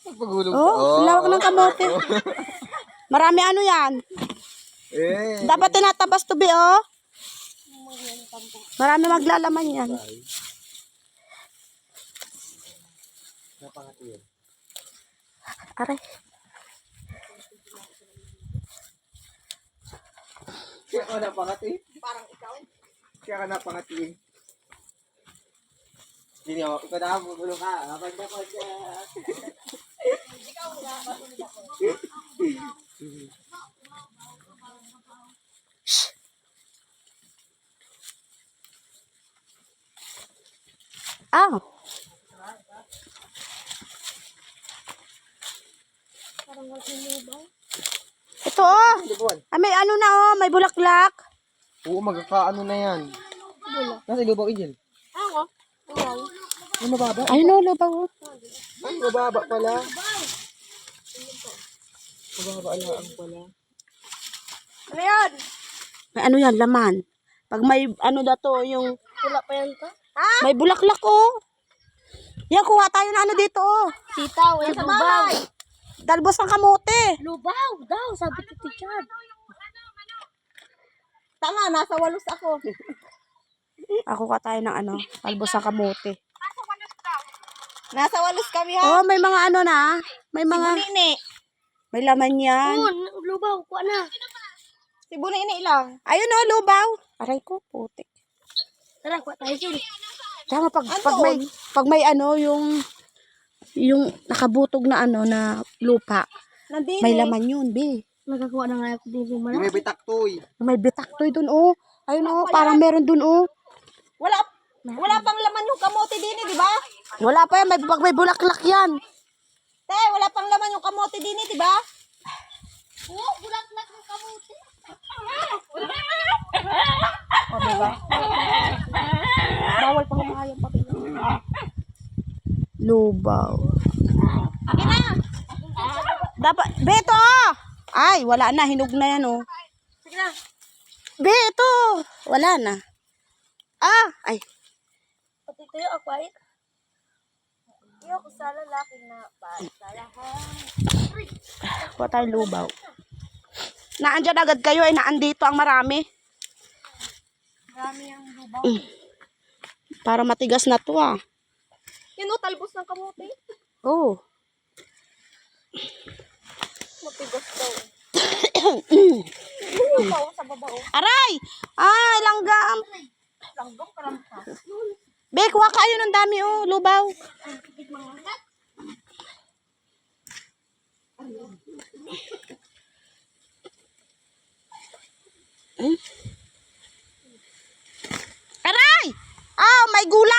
Pagulog lawak ng kamote. Marami ano yan. Dapat tinatabas to be, oh. Marami maglalaman yan. Aray. Kaya ka napangati? Parang ikaw. Kaya ka napangati. Hindi ako. Ikaw na magulo ka. Kapanda ko siya. Ikaw nga. Magulo ako. Ah. Ito, oh. May ano na, oh. May bulaklak. Oo, magkakaano na yan. Nasa lubaw, Angel. Ay, mababa. Ay, no, lubaw. Ay, mababa pala. Mababa alaan pala. Ano yan? May ano yan, laman. Pag may ano na to, yung... Wala pa yan ka? May bulaklak, oh. Yan, kuha tayo na ano dito, oh. Sitaw, yan sa lubaw. Dalbos ng kamote. Lubaw daw, sabi ko Tichad. Tanga, nasa walos ako. Ako ka tayo ng ano, dalbos ng kamote. Nasa walos kami, ha? Oh, may mga ano na. May mga... May laman yan. Oo, lubaw, kuha na. Si Bunini lang. Ayun, oh, lubaw. Aray ko, putik. Tara, kuha tayo dyan. Tama, pag may ano, yung nakabutog na ano, na lupa. Nandito. May laman yun, be. Nagkakuha na nga ako dito. Yung may bitaktoy. May bitaktoy dun, oh. Ayun, oh, parang meron dun, oh. Wala pang laman yung kamote din, di ba? Wala pa yan, may bulaklak yan. Te, wala pang laman yung kamote din, di ba? Oo, bulaklak ng kamuti. O, diba? Bawal pang makayang pakita. Lubaw. Akin na! Dapat, Beto! Ay, wala na, hinog na yan, oh. Sige na. Beto! Wala na. Ah! Ay. Pati tayo, ako ay. Iyo ko sa lalaki na pasalahan. Kuha tayo lubaw. Naandyan agad kayo, ay naandito ang marami. Marami ang lubaw. Para matigas na to, ah. Yun o, talbos ng kamote. Oh. Matigas daw. Lubaw sa babao. Aray! Ay, langgam. Langgam kalampas. Be, kuha kayo ng dami, oh, lubaw. Aray! Ah, may gulay.